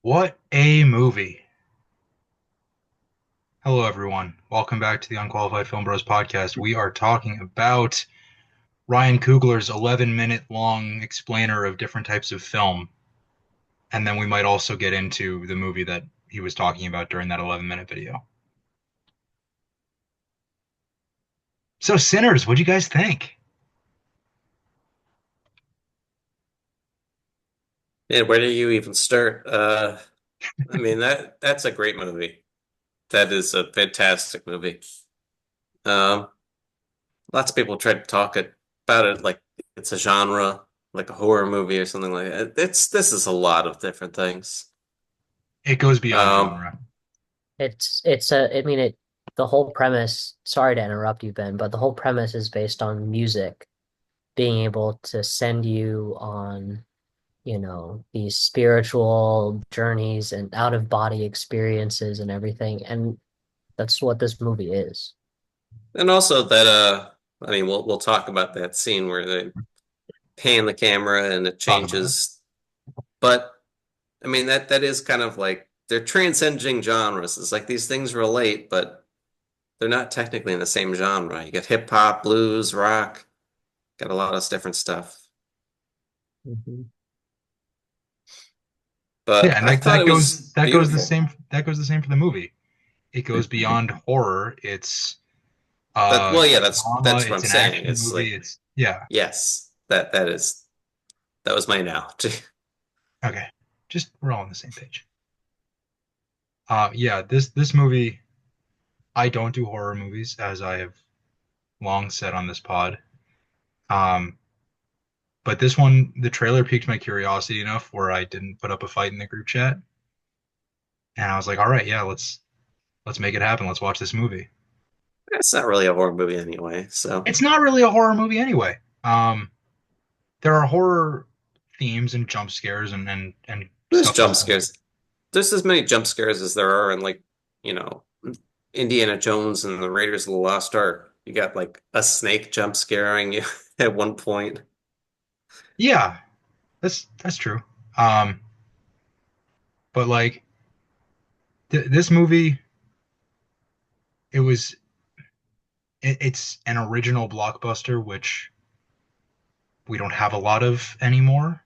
What a movie. Hello, everyone. Welcome back to the Unqualified Film Bros podcast. We are talking about Ryan Coogler's 11-minute long explainer of different types of film. And then we might also get into the movie that he was talking about during that 11-minute video. So, Sinners, what'd you guys think? Yeah, where do you even start? I mean that's a great movie. That is a fantastic movie. Um, Lots of people try to about it like it's a genre, like a horror movie or something like that. This is a lot of different things. It goes beyond Um, genre. I mean the whole premise, sorry to interrupt you, Ben, but the whole premise is based on music being able to send you on, these spiritual journeys and out of body experiences and everything. And that's what this movie is. and also that I mean we'll talk about that scene where they pan the camera and it Talk about it. changes. But I mean that is kind of like they're transcending genres. It's like these things relate, but they're not technically in the same genre. You got hip hop, blues, rock, got a lot of different stuff. Mhm. Yeah, But and I that, thought that it goes was that goes the beautiful. same for the movie. It goes beyond horror. It's Well, yeah, drama, that's what I'm it's an saying. action It's movie. like, It's yeah. yes, that was my analogy. Okay. Just we're all on the same page. Yeah, this movie, I don't do horror movies, as I have long said on this pod. Um, but this one, the trailer piqued my curiosity enough where I didn't put up a fight in the group chat, and I was like, all right, yeah, let's make it happen. Let's watch this movie. It's not really a horror movie anyway, so It's not really a horror movie anyway. There are horror themes and jump scares and there's stuff of jump this nature. scares. There's as many jump scares as there are in like, you know, Indiana Jones and the Raiders of the Lost Ark. You got like a snake jump scaring you at one point. Yeah, that's true. Um, but like this movie, it was it's an original blockbuster, which we don't have a lot of anymore.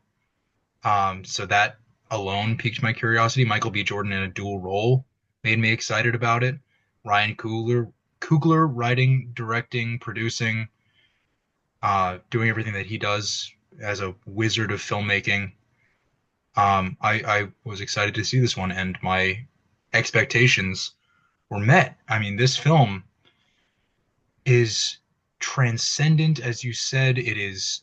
So that alone piqued my curiosity. Michael B. Jordan in a dual role made me excited about it. Ryan Coogler writing, directing, producing, doing everything that he does as a wizard of filmmaking. I was excited to see this one, and my expectations were met. I mean, this film is transcendent, as you said. It is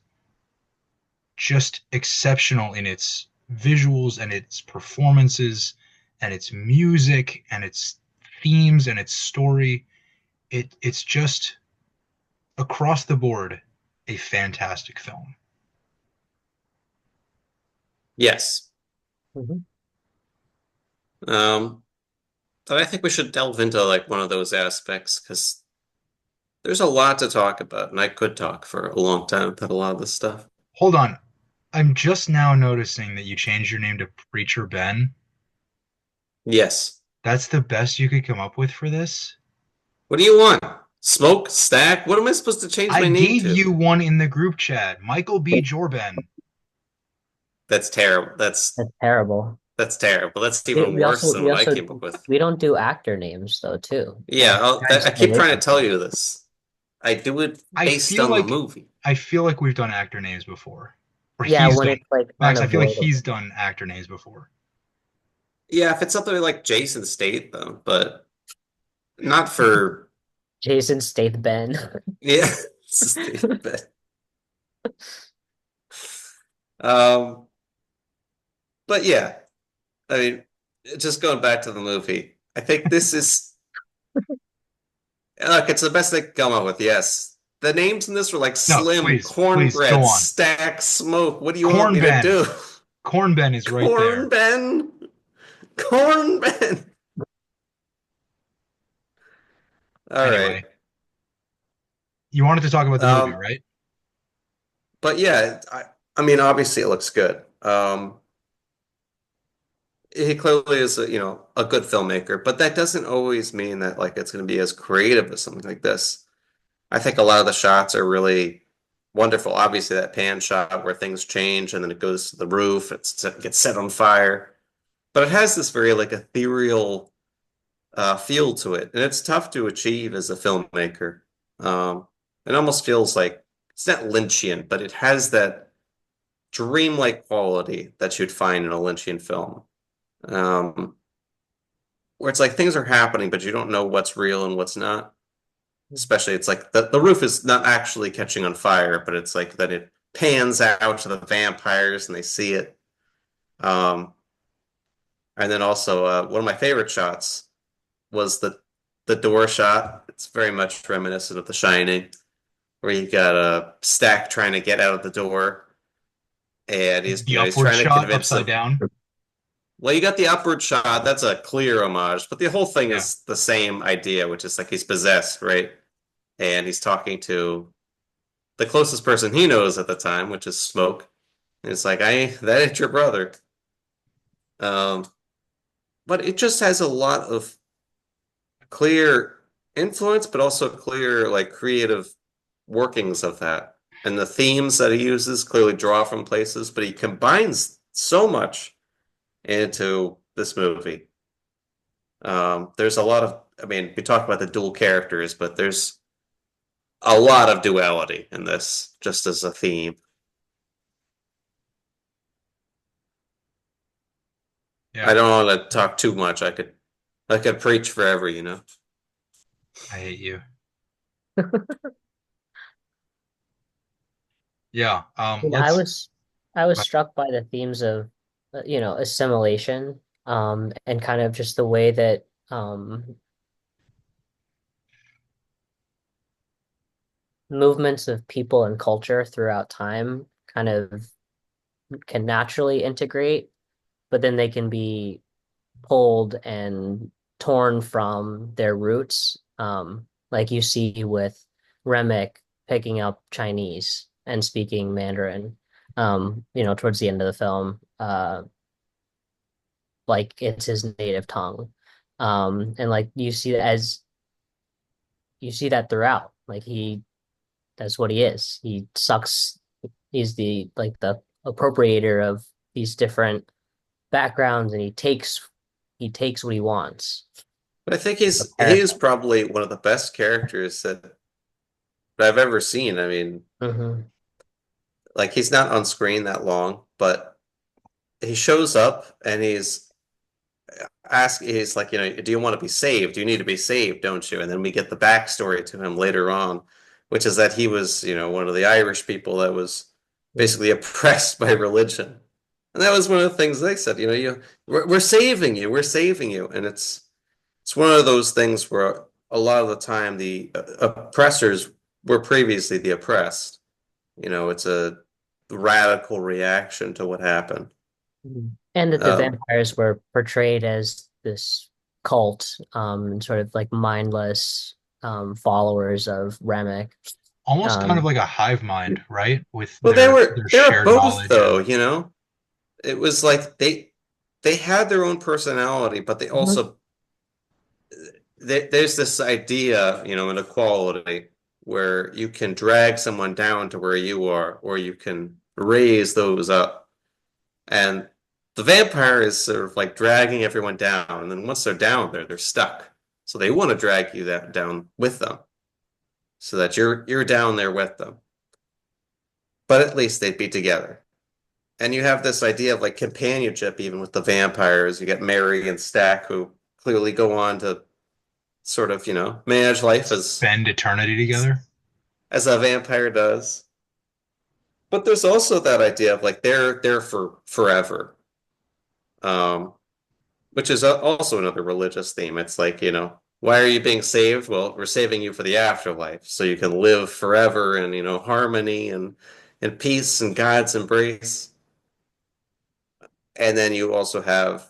just exceptional in its visuals and its performances and its music and its themes and its story. It's just across the board a fantastic film. Yes. Mhm. Um, but I think we should delve into like one of those aspects because there's a lot to talk about, and I could talk for a long time about a lot of this stuff. Hold on. I'm just now noticing that you changed your name to Preacher Ben. Yes. That's the best you could come up with for this? What do you want? Smoke? Stack? What am I supposed to change I my name gave to? you one in the group chat. Michael B. Jorben. That's terrible. That's terrible. That's terrible. That's We, even we worse also than we what I also came up with. we don't do actor names though too. Yeah, Guys I stay keep away trying from to tell that. you this. I do it I based feel on the like movie. I feel like we've done actor names before. Or Yeah, he's when done. it's like Max, I feel like unavoidable. he's done actor names before. Yeah, if it's something like Jason Statham, but not for Jason Statham. yeah. But, um, but yeah, I mean, just going back to the movie, I think this is look, it's the best they could come up with. Yes, the names in this were like No, Slim, please go Cornbread, on. Stack, Smoke. What do you want Corn me to Ben. do? Corn Ben is right Corn there. Ben, Corn Ben. All right. Anyway, you wanted to talk about the movie, Um, right? but yeah, I mean, obviously it looks good. he clearly is a good filmmaker, but that doesn't always mean that like it's going to be as creative as something like this. I think a lot of the shots are really wonderful. Obviously, that pan shot where things change and then it goes to the roof, it gets set on fire, but it has this very like ethereal feel to it, and it's tough to achieve as a filmmaker. It almost feels like it's not Lynchian, but it has that dreamlike quality that you'd find in a Lynchian film, um, where it's like things are happening, but you don't know what's real and what's not. Especially, it's like the roof is not actually catching on fire, but it's like that it pans out to the vampires and they see it. Um, and then also, one of my favorite shots was the door shot. It's very much reminiscent of The Shining, where you got a Stack trying to get out of the door, and The he's upward trying to shot convince upside them. down. Well, you got the upward shot. That's a clear homage, but the whole thing Yeah. is the same idea, which is like he's possessed, right? And he's talking to the closest person he knows at the time, which is Smoke. And it's like, that ain't your brother. Um, but it just has a lot of clear influence, but also clear like creative workings of that. And the themes that he uses clearly draw from places, but he combines so much into this movie. There's a lot of, I mean, we talk about the dual characters, but there's a lot of duality in this, just as a theme. I Yeah. don't want to talk too much. I could preach forever, you know. I hate you. Yeah. And Let's. I was struck by the themes of assimilation, and kind of just the way that movements of people and culture throughout time kind of can naturally integrate, but then they can be pulled and torn from their roots. Like you see with Remick picking up Chinese and speaking Mandarin, towards the end of the film, like it's his native tongue. And like you see that throughout. Like that's what he is. He sucks. He's the appropriator of these different backgrounds, and he takes what he wants. But I think A he is parasite. probably one of the best characters that I've ever seen. I mean, Hmm. like he's not on screen that long, but he shows up and he's like, do you want to be saved? You need to be saved, don't you? And then we get the backstory to him later on, which is that he was, one of the Irish people that was basically oppressed by religion. And that was one of the things they said, we're saving you, we're saving you. And it's one of those things where a lot of the time the oppressors were previously the oppressed. It's a radical reaction to what happened. And that the Um, vampires were portrayed as this cult, and sort of like mindless followers of Remick. Almost kind of Um, like a hive mind, right? With well, their they were shared both knowledge though, and It was like they had their own personality, but they Mhm. also there's this idea, in equality where you can drag someone down to where you are, or you can raise those up. And the vampire is sort of like dragging everyone down, and then once they're down there, they're stuck. So they want to drag you down with them, so that you're down there with them. But at least they'd be together. And you have this idea of like companionship even with the vampires. You get Mary and Stack who clearly go on to sort of, manage life spend eternity together. as a vampire does. But there's also that idea of like they're for forever. Um, which is also another religious theme. It's like, why are you being saved? Well, we're saving you for the afterlife so you can live forever in, harmony and peace and God's embrace. And then you also have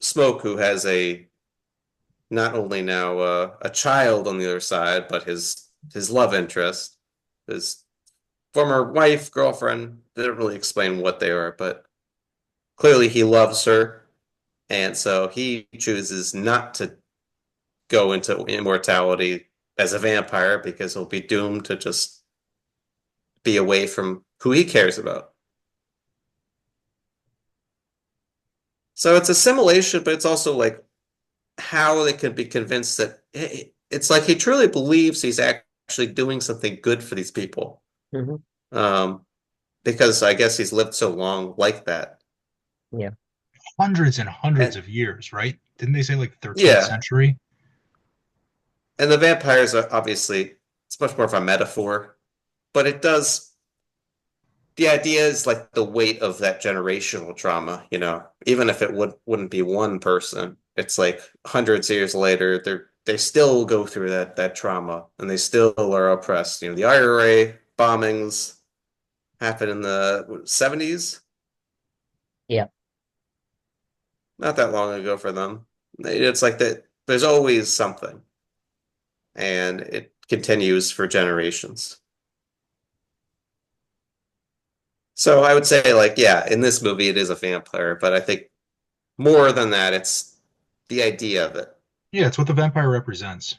Smoke, who has a not only now a child on the other side, but his love interest, his former wife, girlfriend. They don't really explain what they are, but clearly he loves her. And so he chooses not to go into immortality as a vampire because he'll be doomed to just be away from who he cares about. So it's assimilation, but it's also like how they can be convinced that it's like he truly believes he's actually doing something good for these people. Hmm. Um, because I guess he's lived so long like that. Yeah. Hundreds and hundreds And of years, right? Didn't they say like 13th yeah, century? and the vampires are obviously it's much more of a metaphor, but it does the idea is like the weight of that generational trauma, even if it wouldn't be one person, it's like hundreds of years later, they still go through that trauma and they still are oppressed. The IRA bombings happened in the 70s, Yeah. not that long ago for them. It's like that there's always something and it continues for generations. So I would say like, yeah, in this movie it is a vampire, but I think more than that, it's the idea of it. Yeah, it's what the vampire represents.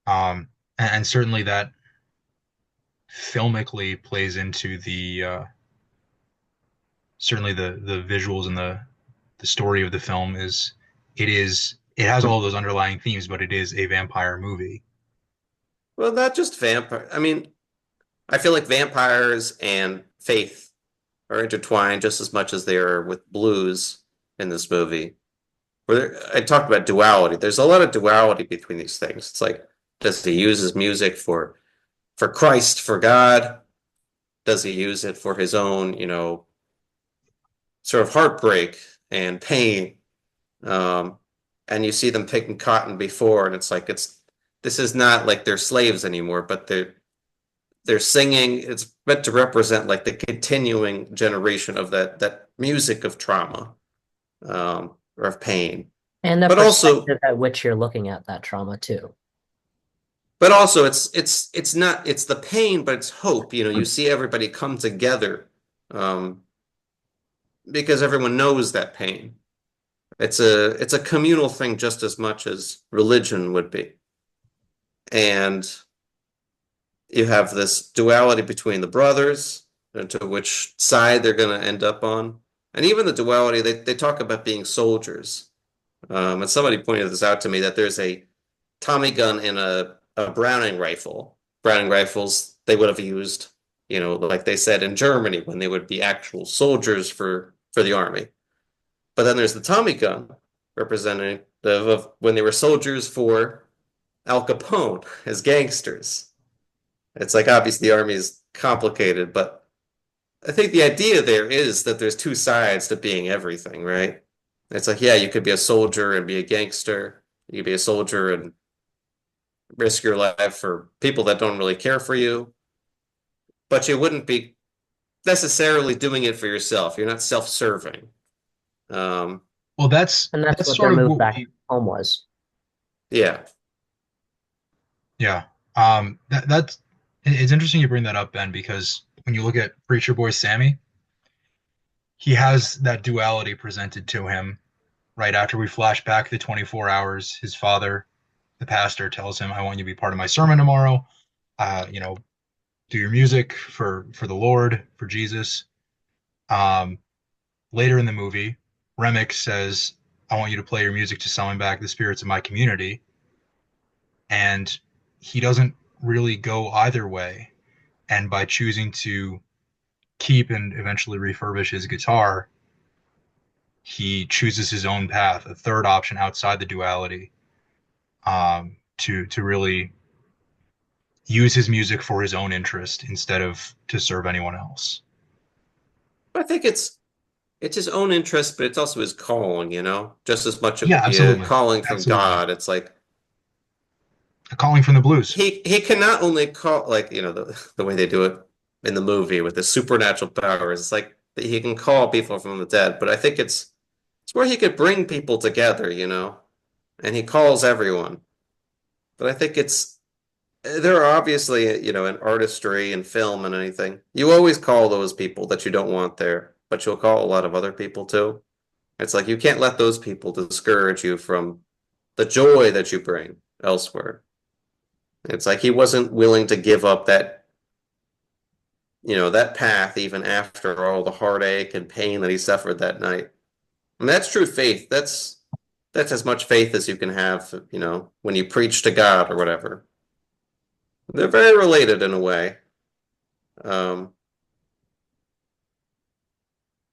And certainly that filmically plays into the certainly the visuals and the story of the film it has all those underlying themes, but it is a vampire movie. Well, not just vampire. I mean, I feel like vampires and faith are intertwined just as much as they are with blues in this movie. I talked about duality. There's a lot of duality between these things. It's like, does he use his music for Christ, for God? Does he use it for his own, sort of heartbreak and pain? Um, and you see them picking cotton before, and it's like this is not like they're slaves anymore, but they're singing. It's meant to represent like the continuing generation of that music of trauma, or of pain. And the But also, perspective at which you're looking at that trauma too. but also, it's not it's the pain, but it's hope. You see everybody come together, um, because everyone knows that pain. It's a communal thing just as much as religion would be. And you have this duality between the brothers and to which side they're going to end up on. And even the duality, they talk about being soldiers. And somebody pointed this out to me that there's a Tommy gun and a Browning rifle. Browning rifles they would have used, like they said in Germany when they would be actual soldiers for the army. But then there's the Tommy gun, representative of when they were soldiers for Al Capone as gangsters. It's like obviously the army is complicated, but I think the idea there is that there's two sides to being everything, right? It's like, yeah, you could be a soldier and be a gangster. You could be a soldier and risk your life for people that don't really care for you, but you wouldn't be necessarily doing it for yourself. You're not self-serving. Um, Well, that's And that's that's what their sort of move what back we home was. yeah. yeah. That's it's interesting you bring that up, Ben, because when you look at Preacher Boy Sammy, he has that duality presented to him right after we flash back the 24 hours. His father, the pastor, tells him, "I want you to be part of my sermon tomorrow. Uh, you know, do your music for the Lord, for Jesus." Um, Later in the movie, Remick says, "I want you to play your music to summon back the spirits of my community," and he doesn't really go either way. And by choosing to keep and eventually refurbish his guitar, he chooses his own path, a third option outside the duality, to really use his music for his own interest instead of to serve anyone else. I think it's his own interest, but it's also his calling, just as much of Yeah, be a absolutely, calling from absolutely. God. It's like A calling from the blues. he can not only call like the way they do it in the movie with the supernatural powers. It's like he can call people from the dead, but I think it's where he could bring people together, and he calls everyone. But I think there are obviously in artistry and film and anything, you always call those people that you don't want there, but you'll call a lot of other people too. It's like you can't let those people discourage you from the joy that you bring elsewhere. It's like he wasn't willing to give up that, that path even after all the heartache and pain that he suffered that night. And that's true faith. That's as much faith as you can have, when you preach to God or whatever. They're very related in a way. Um,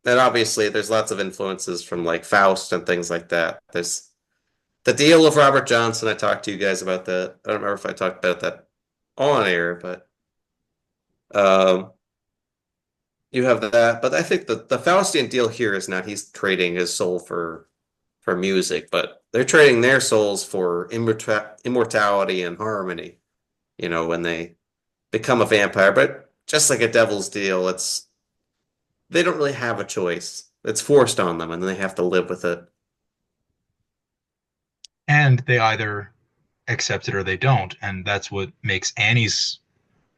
and obviously there's lots of influences from like Faust and things like that. There's the deal of Robert Johnson. I talked to you guys about that. I don't remember if I talked about that on air, but um, you have that. But I think the Faustian deal here is not he's trading his soul for music, but they're trading their souls for immortality and harmony, when they become a vampire. But just like a devil's deal, they don't really have a choice. It's forced on them and they have to live with it. And they either accept it or they don't. And that's what makes Annie's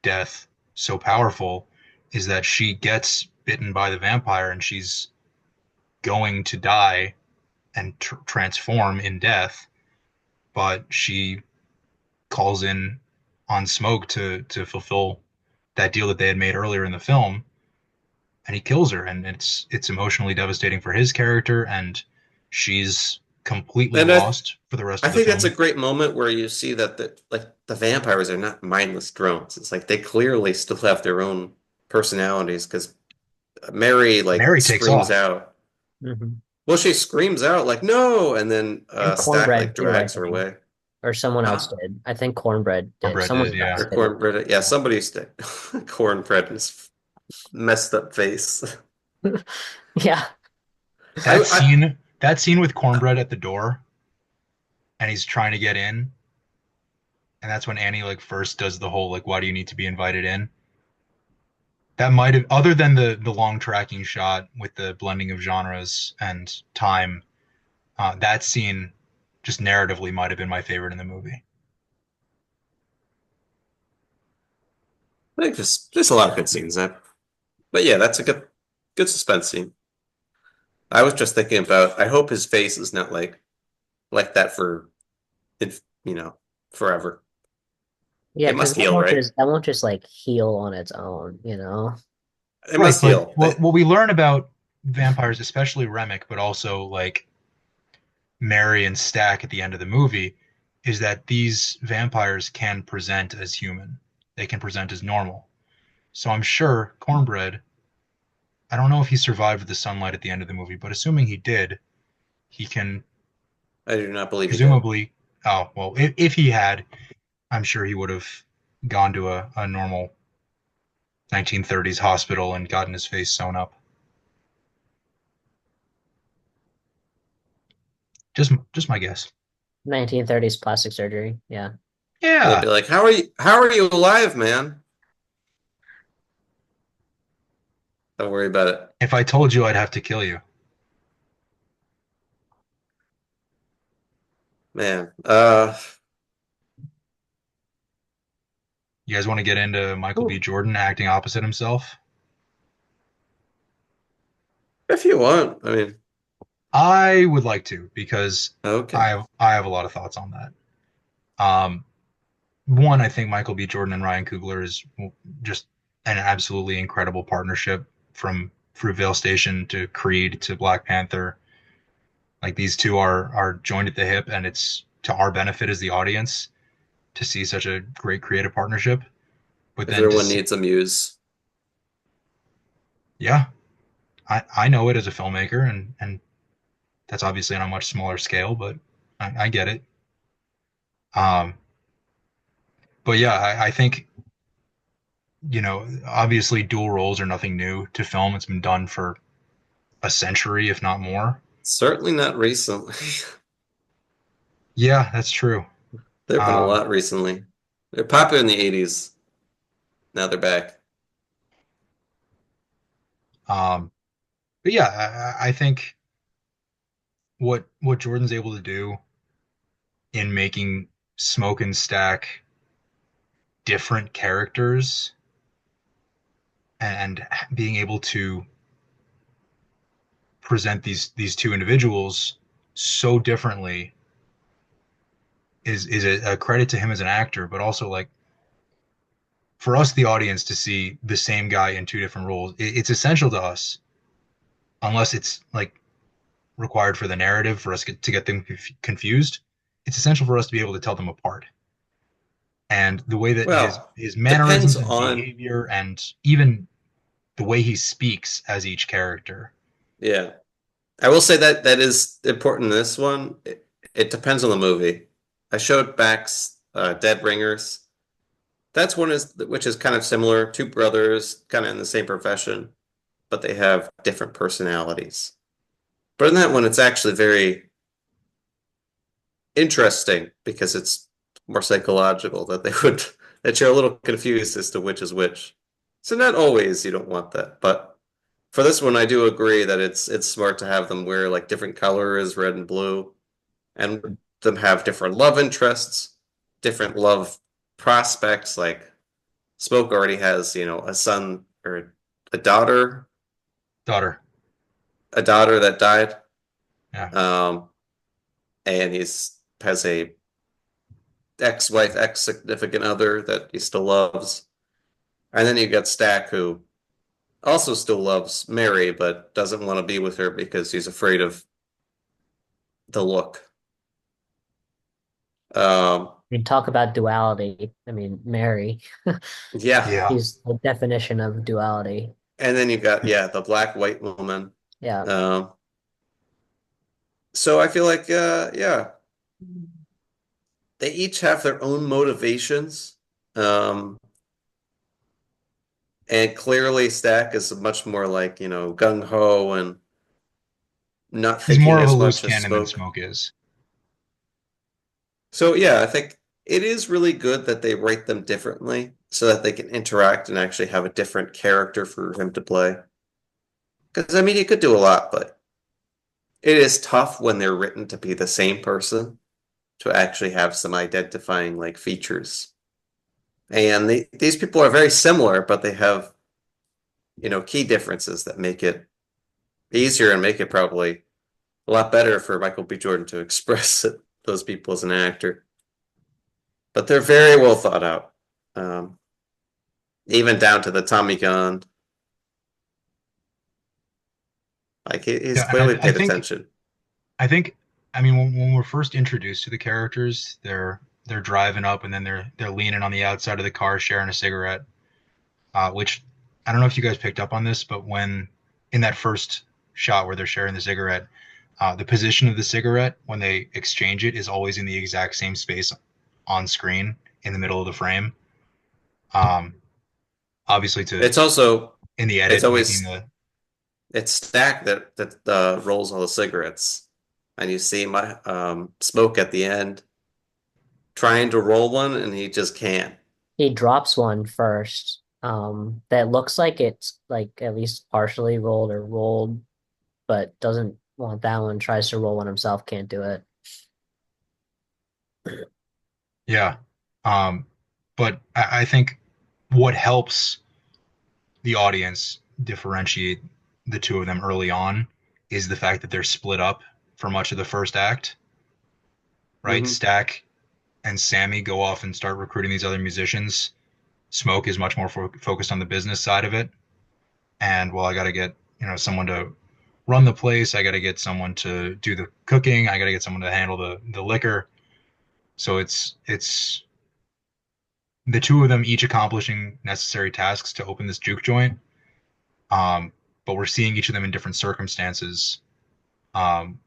death so powerful, is that she gets bitten by the vampire and she's going to die and transform in death, but she calls in on Smoke to fulfill that deal that they had made earlier in the film, and he kills her, and it's emotionally devastating for his character, and she's completely And lost for the rest I of the think that's a film. great moment where you see that the vampires are not mindless drones. It's like they clearly still have their own personalities because Mary like Mary takes screams off. out. Hmm. Well, she screams out like no, and then And Stack like Cornbread too, I drags her think, away. or someone else Huh? did. I think Cornbread did. Cornbread Someone did, yeah. else Or did it. cornbread. Yeah, somebody's cornbread in his messed up face. Yeah. I, I That scene with Cornbread at the door, and he's trying to get in, and that's when Annie like first does the whole like, why do you need to be invited in? That might have, other than the long tracking shot with the blending of genres and time, that scene just narratively might have been my favorite in the movie. I think there's a lot of good scenes there. But yeah, that's a good suspense scene. I was just thinking about. I hope his face is not like that for if forever. Yeah, It because must heal, right? that won't just like heal on its own, you know? It Right, must but heal. what we learn about vampires, especially Remick, but also like Mary and Stack at the end of the movie, is that these vampires can present as human. They can present as normal. So I'm sure Cornbread, I don't know if he survived the sunlight at the end of the movie, but assuming he did, he can I do not believe he did. presumably, oh, well, if he had, I'm sure he would have gone to a normal 1930s hospital and gotten his face sewn up. Just my guess. 1930s plastic surgery. Yeah. They'd be Yeah. like, "How are you alive, man? Don't worry about it, If I told you, I'd have to kill you. man." You guys want to get into Michael B. Ooh. Jordan acting opposite himself? If you want, I mean, I would like to, because okay. I have a lot of thoughts on that. Um, One, I think Michael B. Jordan and Ryan Coogler is just an absolutely incredible partnership, from Fruitvale Station to Creed to Black Panther. Like, these two are joined at the hip, and it's to our benefit as the audience to see such a great creative partnership. But then to Everyone see, needs a muse. yeah, I know it as a filmmaker, and that's obviously on a much smaller scale, but I get it. Um, but yeah, I think, obviously dual roles are nothing new to film. It's been done for a century, if not more. Certainly not recently. Yeah, that's true. There have been a Um, lot recently. They're popular in the 80s. Now they're back. um, but yeah, I think what Jordan's able to do in making Smoke and Stack different characters, and being able to present these two individuals so differently is a credit to him as an actor, but also like for us, the audience, to see the same guy in two different roles, it's essential to us, unless it's like required for the narrative for us to get them confused. It's essential for us to be able to tell them apart. And the way that Well, his depends mannerisms and on, behavior, and even the way he speaks as each character. yeah. I will say that that is important in this one. It depends on the movie. I showed Max Dead Ringers. That's one is which is kind of similar. Two brothers, kind of in the same profession, but they have different personalities. But in that one, it's actually very interesting because it's more psychological that they would that you're a little confused as to which is which. So not always you don't want that, but for this one, I do agree that it's smart to have them wear like different colors, red and blue, and them have different love interests, different love prospects. Like Smoke already has, a son or a daughter, Daughter. a daughter that died, Yeah. um, and he's has a ex-wife, ex-significant other that he still loves, and then you got Stack who also still loves Mary but doesn't want to be with her because he's afraid of the look. Um, I mean, talk about duality. I mean, Mary, yeah. Yeah. she's the definition of duality. And then you got, yeah, the black white woman. Yeah. Um, so I feel like, yeah, they each have their own motivations. Um, and clearly Stack is much more like, gung ho and not He's more thinking of a as loose much as cannon than Smoke. Smoke is. So yeah, I think it is really good that they write them differently so that they can interact and actually have a different character for him to play. Because I mean, you could do a lot, but it is tough when they're written to be the same person to actually have some identifying like features. And these people are very similar, but they have, key differences that make it easier and make it probably a lot better for Michael B. Jordan to express those people as an actor. But they're very well thought out. Um, Even down to the Tommy gun. Like he's Yeah, and clearly paid attention. I think, I mean, when we're first introduced to the characters, they're driving up, and then they're leaning on the outside of the car, sharing a cigarette. Which I don't know if you guys picked up on this, but when in that first shot where they're sharing the cigarette, the position of the cigarette when they exchange it is always in the exact same space on screen in the middle of the frame. Um, Obviously, to It's also in the it's edit making always the it's Stack that rolls all the cigarettes, and you see my Smoke at the end trying to roll one, and he just can't. He drops one first, that looks like it's like at least partially rolled or rolled, but doesn't want that one, tries to roll one himself, can't do it. yeah. But I think what helps the audience differentiate the two of them early on is the fact that they're split up for much of the first act, right? Hmm. Stack and Sammy go off and start recruiting these other musicians. Smoke is much more focused on the business side of it. And well, I got to get, someone to run the place. I got to get someone to do the cooking. I got to get someone to handle the liquor. So it's the two of them each accomplishing necessary tasks to open this juke joint. Um, but we're seeing each of them in different circumstances. Um,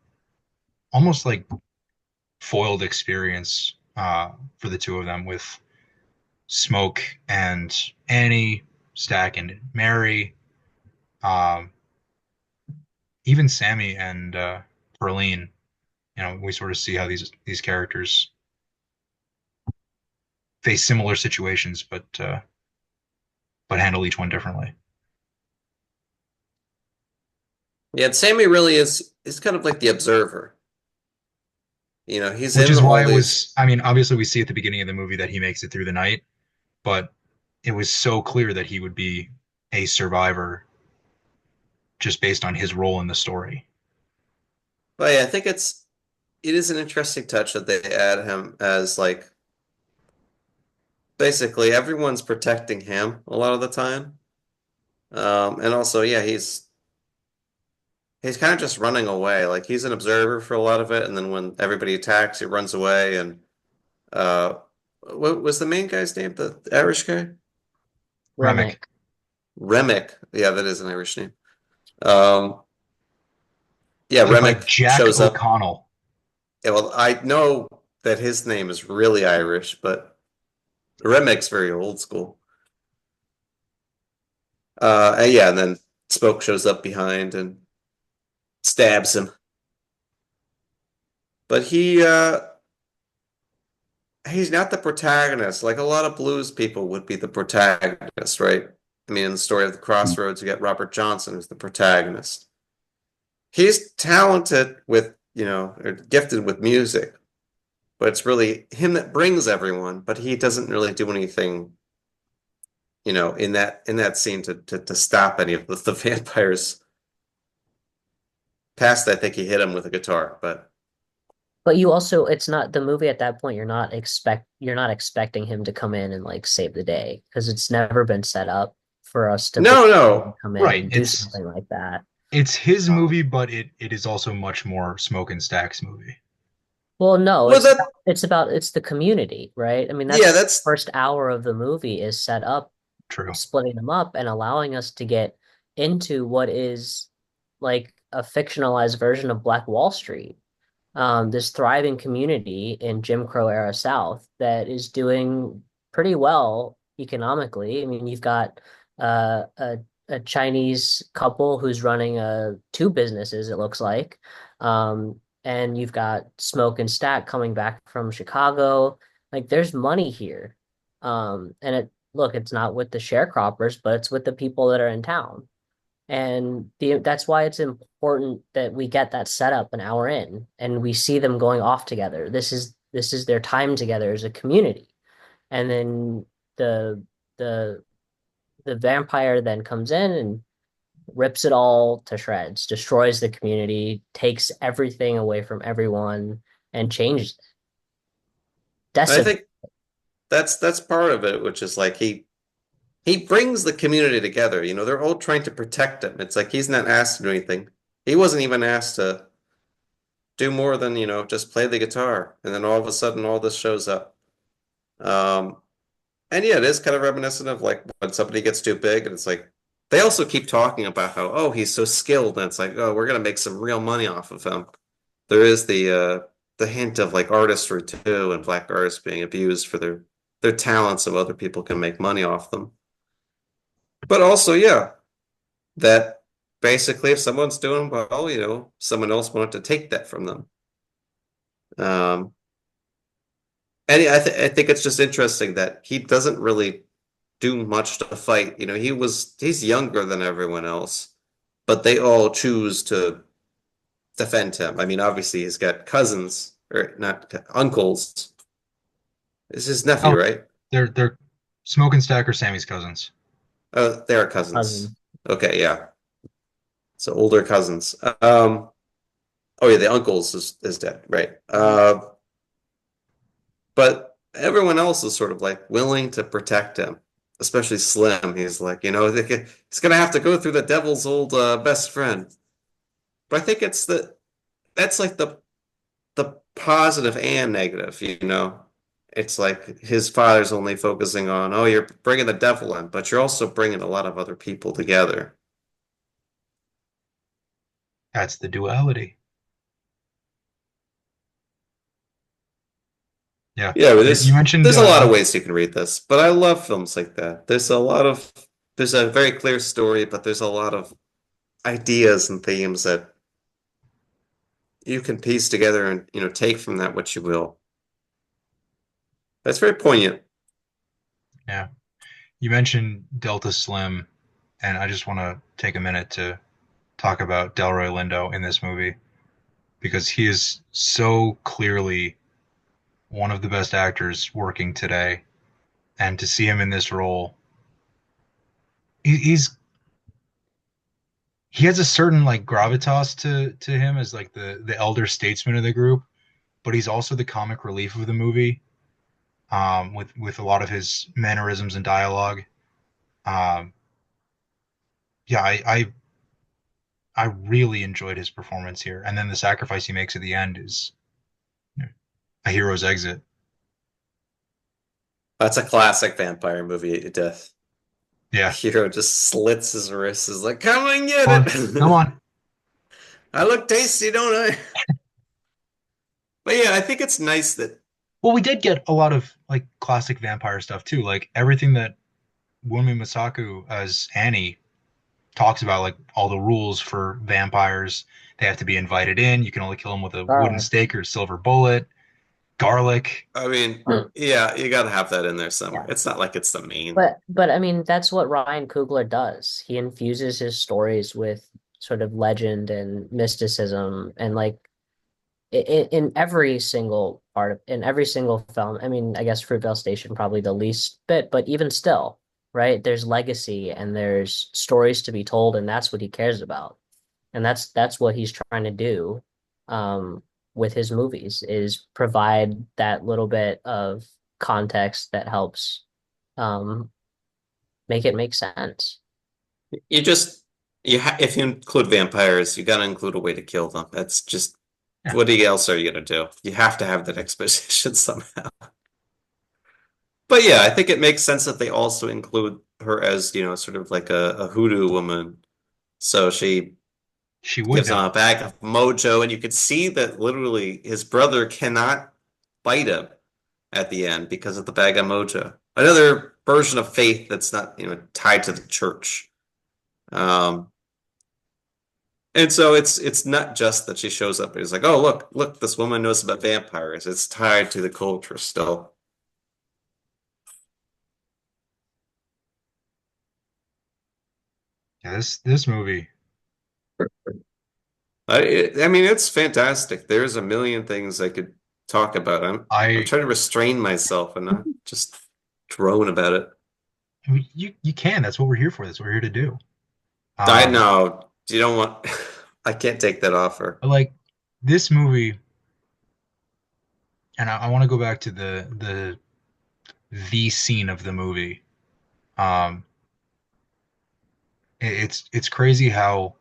Almost like foiled experience for the two of them, with Smoke and Annie, Stack and Mary, um, even Sammy and Perline. We sort of see how these characters face similar situations, but handle each one differently. Yeah, and Sammy really is kind of like the observer. He's Which in is why all it was. these. I mean, obviously, we see at the beginning of the movie that he makes it through the night, but it was so clear that he would be a survivor just based on his role in the story. But yeah, I think it is an interesting touch that they add him as like basically everyone's protecting him a lot of the time. And also, yeah, he's kind of just running away. Like he's an observer for a lot of it, and then when everybody attacks, he runs away. And uh, what was the main guy's name? The Irish guy? Remick. Remick. Remick. Yeah, that is an Irish name. Um, yeah, Played by Remick Jack shows up. O'Connell. Yeah, well, I know that his name is really Irish, but Remick's very old school. And yeah, and then Spoke shows up behind and stabs him. But he's not the protagonist. Like a lot of blues people would be the protagonist, right? I mean, in the story of the Crossroads, you get Robert Johnson who's the protagonist. He's talented with, or gifted with music, but it's really him that brings everyone, but he doesn't really do anything, in that scene to stop any of the vampires. Past, I think he hit him with a guitar, but But you also, it's not the movie at that point, you're not expecting him to come in and like save the day because it's never been set up for us to believe no, him to no. come in Right. and do something like that. It's his Um, movie, but it is also much more Smoke and Stack's movie. well, no, Well, it's the community, right? I mean, yeah, that's that's first hour of the movie is set up, True. splitting them up and allowing us to get into what is like a fictionalized version of Black Wall Street, this thriving community in Jim Crow era South that is doing pretty well economically. I mean, you've got a Chinese couple who's running two businesses, it looks like. And you've got Smoke and Stack coming back from Chicago. Like there's money here. And it's not with the sharecroppers, but it's with the people that are in town. And that's why it's important that we get that set up an hour in and we see them going off together. This is their time together as a community. And then the the the vampire then comes in and rips it all to shreds, destroys the community, takes everything away from everyone, and changes it. I Decimate. think that's part of it, which is like he brings the community together. They're all trying to protect him. It's like he's not asked to do anything. He wasn't even asked to do more than, just play the guitar. And then all of a sudden all this shows up. Um, and yeah, it is kind of reminiscent of like when somebody gets too big and it's like they also keep talking about how, oh, he's so skilled, and it's like, oh, we're gonna make some real money off of him. There is the hint of like artistry too, and black artists being abused for their talents so other people can make money off them. But also, yeah, that basically if someone's doing well, someone else wanted to take that from them. Um, and yeah, I think it's just interesting that he doesn't really do much to fight. He's younger than everyone else, but they all choose to defend him. I mean, obviously he's got cousins or not uncles. It's his nephew, Oh, right? they're Smoke and Stack are Sammy's cousins. Oh, they are cousins. Cousin. Okay, yeah. So older cousins. Oh yeah, the uncles is dead, right? But everyone else is sort of like willing to protect him, especially Slim. He's like, he's gonna have to go through the devil's old best friend. But I think that's like the positive and negative. It's like his father's only focusing on, oh, you're bringing the devil in, but you're also bringing a lot of other people together. That's the duality. Yeah. Yeah, but You mentioned there's a lot of ways you can read this, but I love films like that. There's a very clear story, but there's a lot of ideas and themes that you can piece together and take from that what you will. That's very poignant. yeah. You mentioned Delta Slim, and I just want to take a minute to talk about Delroy Lindo in this movie because he is so clearly one of the best actors working today, and to see him in this role, he's he has a certain like gravitas to him as like the elder statesman of the group, but he's also the comic relief of the movie, with a lot of his mannerisms and dialogue. Um, yeah, I really enjoyed his performance here, and then the sacrifice he makes at the end is, you know, a hero's exit. That's a classic vampire movie death. The Yeah, hero just slits his wrist, is like, come and get come on, come it. on. I look tasty, don't I? But yeah, I think it's nice that Well, we did get a lot of like classic vampire stuff too, like everything that Wunmi Masaku as Annie talks about, like all the rules for vampires. They have to be invited in. You can only kill them with a wooden Garlic. stake or a silver bullet. Garlic. I mean, Mm. yeah, you gotta have that in there somewhere. Yeah. It's not like it's the main. But I mean that's what Ryan Coogler does. He infuses his stories with sort of legend and mysticism and like in every single part of in every single film. I mean, I guess Fruitvale Station probably the least bit, but even still, right? There's legacy and there's stories to be told, and that's what he cares about. And that's what he's trying to do with his movies is provide that little bit of context that helps um, make it make sense. You just if you include vampires, you gotta include a way to kill them. That's just Yeah, what else are you gonna do? You have to have that exposition somehow. But yeah, I think it makes sense that they also include her as, sort of like a hoodoo woman. So she she would gives him know. a bag of mojo, and you could see that literally his brother cannot fight him at the end because of the bag of mojo. Another version of faith that's not, tied to the church. Um, and so it's not just that she shows up. It's like, oh, look, this woman knows about vampires. It's tied to the culture still. Yeah, this movie, I mean, it's fantastic. There's a million things I could talk about. I'm I trying to restrain myself and not just drone about it. you can. That's what we're here for. That's what we're here to do. I Um, know. You don't want. I can't take that offer. but like this movie, and I want to go back to the scene of the movie. Um, it's crazy how,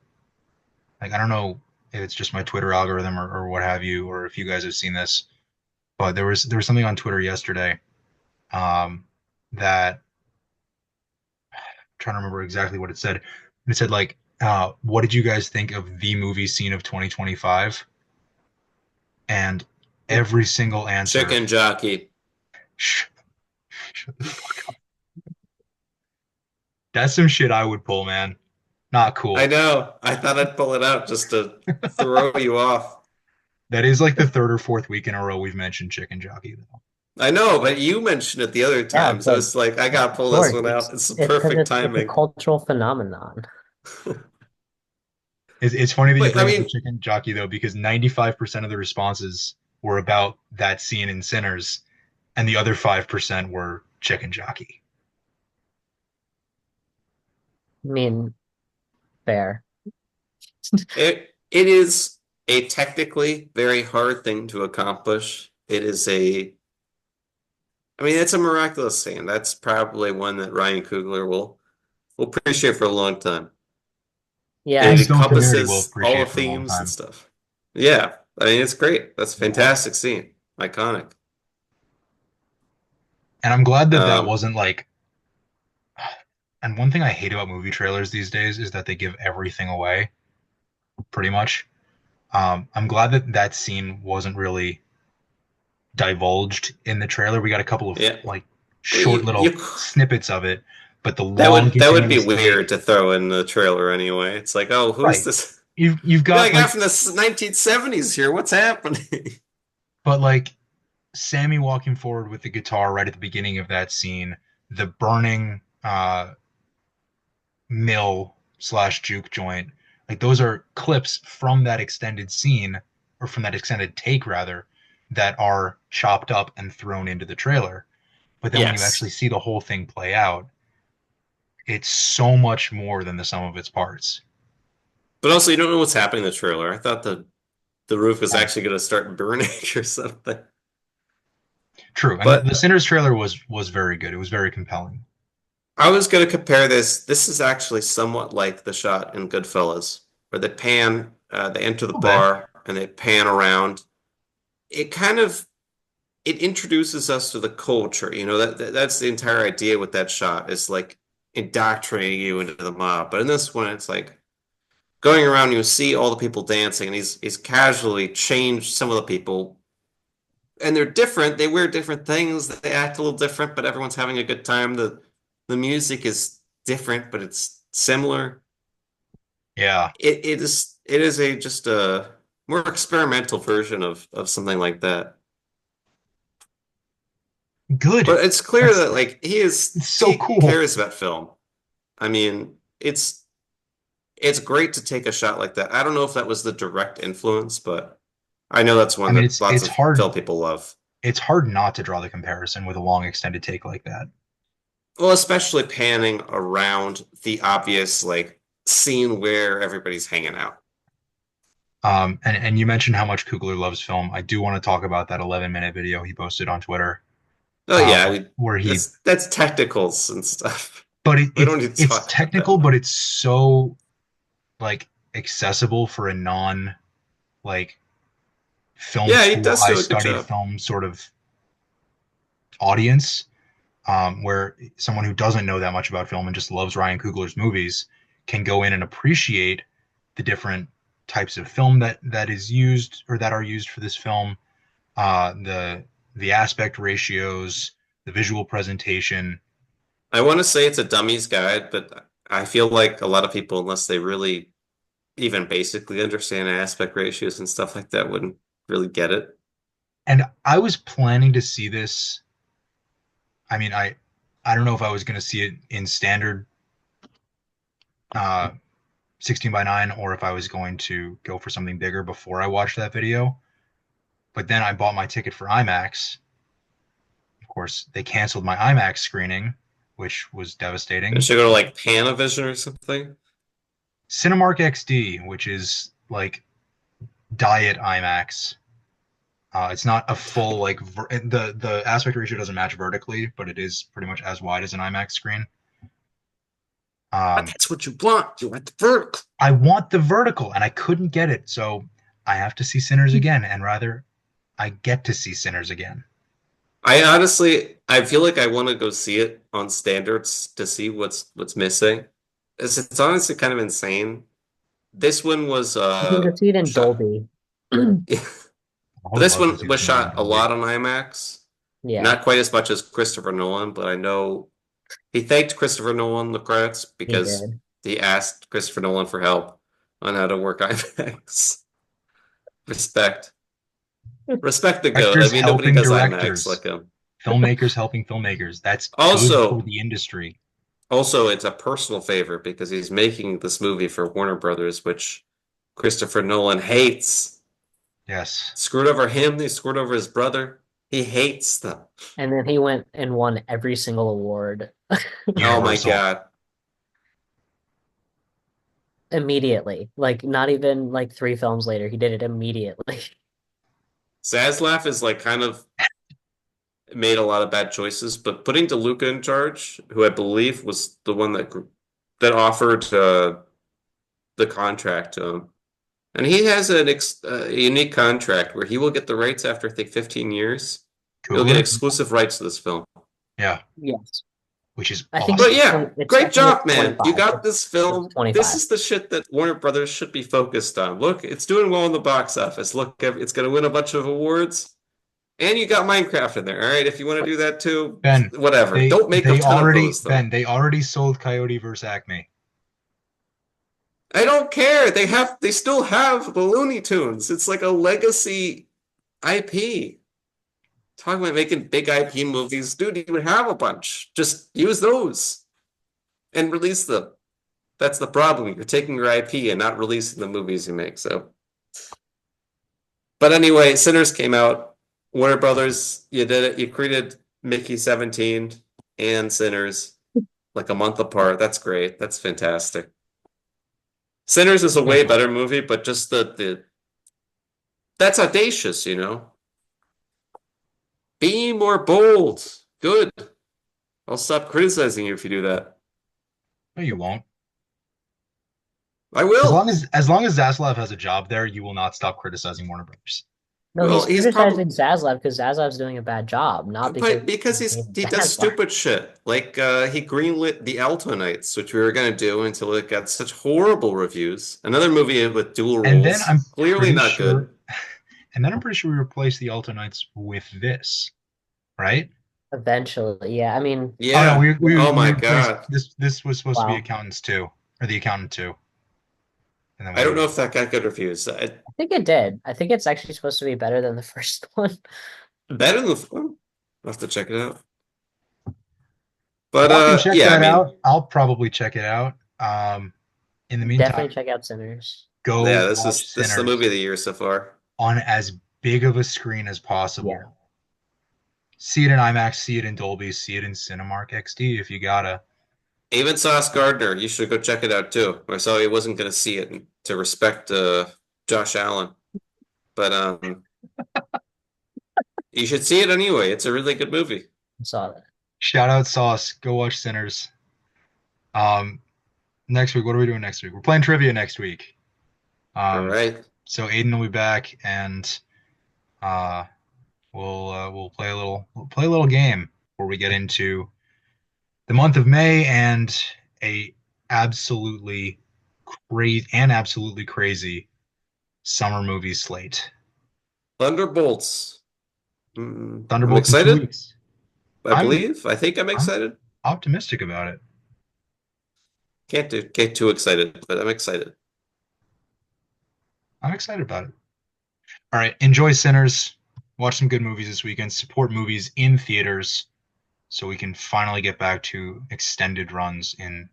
like, I don't know if it's just my Twitter algorithm or what have you, or if you guys have seen this, but there was something on Twitter yesterday, um, that I'm trying to remember exactly what it said. It said like, what did you guys think of the movie scene of 2025? And every single answer, Chicken jockey. shh, shut the fuck up. That's some shit I would pull, man. Not I cool. know. I thought I'd pull it out just to throw you off. That is like the third or fourth week in a row we've mentioned chicken jockey, though. I know, but you mentioned it the other Yeah, time, so but it's like I gotta pull this George, one out. it's It's the it's because perfect it's a timing. cultural phenomenon. It's funny that you But I bring up the mean, chicken jockey though, because 95% of the responses were about that scene in Sinners, and the other 5% were chicken jockey. I mean, fair. it is a technically very hard thing to accomplish. I mean, it's a miraculous scene. That's probably one that Ryan Coogler will appreciate for a long time. Yeah, And His it film community will encompasses all appreciate the for a long themes and time. stuff. Yeah, I mean, it's great. That's a fantastic scene. Iconic. And I'm glad that that Um, wasn't like. And one thing I hate about movie trailers these days is that they give everything away, pretty much. I'm glad that that scene wasn't really divulged in the trailer. We got a couple of yeah, like well, short little snippets of it, but the long that would be continuous weird take. to throw in the trailer anyway. It's like, oh, who's Right. this? You've We got got a guy like, from the 1970s here. What's happening? but like Sammy walking forward with the guitar right at the beginning of that scene, the burning mill slash juke joint, like those are clips from that extended scene, or from that extended take rather, that are chopped up and thrown into the trailer. But then when you actually Yes. see the whole thing play out, it's so much more than the sum of its parts. But also, you don't know what's happening in the trailer. I thought the roof was Uh, actually going to start burning or something. True, and the But Sinners trailer was very good. It was very compelling. I was going to compare this. This is actually somewhat like the shot in Goodfellas, where they enter the A little bit. bar and they pan around. It kind of it introduces us to the culture. That's the entire idea with that shot is like indoctrinating you into the mob. But in this one, it's like going around, you see all the people dancing, and he's casually changed some of the people, and they're different. They wear different things. They act a little different, but everyone's having a good time. The music is different, but it's similar. Yeah, It is a just a more experimental version of something like that. good. But it's clear That's that like it's so he cool. cares about film. I mean, it's great to take a shot like that. I don't know if that was the direct influence, but I know that's I one mean, that lots it's of hard. film people love. It's hard not to draw the comparison with a long extended take like that. Well, especially panning around the obvious like scene where everybody's hanging out. And you mentioned how much Coogler loves film. I do want to talk about that 11-minute video he posted on Twitter, Oh yeah, I mean where he. that's technicals and stuff. But We don't need to it's talk about technical, that. but it's so like accessible for a non like film Yeah, he school. does I do a good studied job. film sort of audience, where someone who doesn't know that much about film and just loves Ryan Coogler's movies can go in and appreciate the different types of film that is used or that are used for this film, the aspect ratios, the visual presentation. I want to say it's a dummy's guide, but I feel like a lot of people, unless they really even basically understand aspect ratios and stuff like that, wouldn't really get it. And I was planning to see this. I mean, I don't know if I was going to see it in standard uh, 16 by 9 or if I was going to go for something bigger before I watched that video. But then I bought my ticket for IMAX. Of course, they canceled my IMAX screening, which was It devastating. should go to like Panavision or something. Cinemark XD, which is like diet IMAX. It's not a full the aspect ratio doesn't match vertically, but it is pretty much as wide as an IMAX screen. But Um, that's what you want. You want the vertical. I want the vertical, and I couldn't get it, so I have to see Sinners again, and rather, I get to see Sinners again. I feel like I want to go see it on standards to see what's missing. It's honestly kind of insane. This one was You can go see it in shot. Dolby. I would This love to one see was this movie in shot a Dolby. lot on IMAX. Yeah, Not quite as much as Christopher Nolan, but I know he thanked Christopher Nolan in the credits he because did. he asked Christopher Nolan for help on how to work IMAX. Respect. Respect the goat. I Directors mean, nobody helping does IMAX directors, like him. filmmakers helping filmmakers. That's good for Also, the industry. also, it's a personal favor because he's making this movie for Warner Brothers, which Christopher Nolan hates. Yes. Screwed over him, he screwed over his brother. He hates them. And then he went and won every single award Oh my Universal. God. immediately. Like not even like 3 films later, he did it immediately. Zaslav is like kind of made a lot of bad choices, but putting DeLuca in charge, who I believe was the one that offered the contract to him, and he has a unique contract where he will get the rights after I think 15 years. He'll get Coogler? exclusive rights to this film. Yeah, Yes. which is I think But awesome. yeah, I great think it's job, man. You 25. got this It's film. This 25. is the shit that Warner Brothers should be focused on. Look, it's doing well in the box office. Look, it's going to win a bunch of awards. And you got Minecraft in there. All right, if you want to do that too, Ben, whatever. Don't make a ton of those though. They already sold Coyote vs. Acme. I don't care. They still have the Looney Tunes. It's like a legacy IP. Talking about making big IP movies, dude, you would have a bunch. Just use those and release them. That's the problem. You're taking your IP and not releasing the movies you make. But anyway, Sinners came out. Warner Brothers, you did it. You created Mickey 17 and Sinners like a month apart. That's great. That's fantastic. Sinners is a way Definitely. better movie, but just the that's audacious, you know. Be more bold. Good. I'll stop criticizing you if you do that. No, you won't. I will. As long as Zaslav has a job there, you will not stop criticizing Warner Brothers. No, Well, he's he's probably criticizing Zaslav because Zaslav's doing a bad job, not because but because he does Zaslav. stupid shit. Like he greenlit the Alto Nights, which we were gonna do until it got such horrible reviews. Another movie with dual And then roles, I'm clearly pretty not good. sure, and then I'm pretty sure we replaced the Alto Knights with this, right? Eventually, yeah. I mean, Oh no, Yeah. Oh we my replaced God. this. This was supposed to be wow. Accountants 2, or the Accountant 2, and then I don't know we. if that got good reviews. I think it did. I think it's actually supposed to be better than the first one. Better than the film. I'll have to check it out. But Y'all can check yeah, I that mean, out. I'll probably check it out. In the Definitely meantime, check out Sinners. go yeah, watch this is the Sinners movie of the year so far. on as big of a screen as Yeah. possible. See it in IMAX, see it in Dolby, see it in Cinemark XD if you gotta. Even Sauce Gardner, you should go check it out too. I saw he wasn't going to see it to respect Josh Allen, but you should see it anyway. It's a really good movie. I saw that. Shout out Sauce. Go watch Sinners. Um, Next week, what are we doing next week? We're playing trivia next week. All Um, right. so Aiden will be back, and uh, we'll play a little game where we get into the month of May and a absolutely crazy summer movie slate. Thunderbolts. I'm Thunderbolts in two excited. weeks. I I'm believe. I think I'm I'm excited. optimistic about it. Can't get too excited, but I'm excited. I'm excited about it. All right, enjoy Sinners. Watch some good movies this weekend. Support movies in theaters so we can finally get back to extended runs in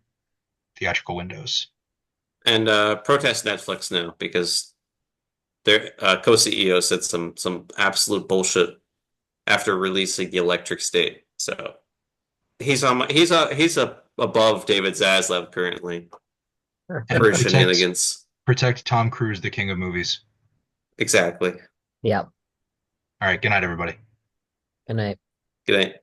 theatrical windows. And protest Netflix now because their co-CEO said some absolute bullshit after releasing The Electric State. So he's above David Zaslav currently And for his shenanigans. protect Tom Cruise, the king of movies. Exactly. Yeah. All right, good night, everybody. Good night. Good night.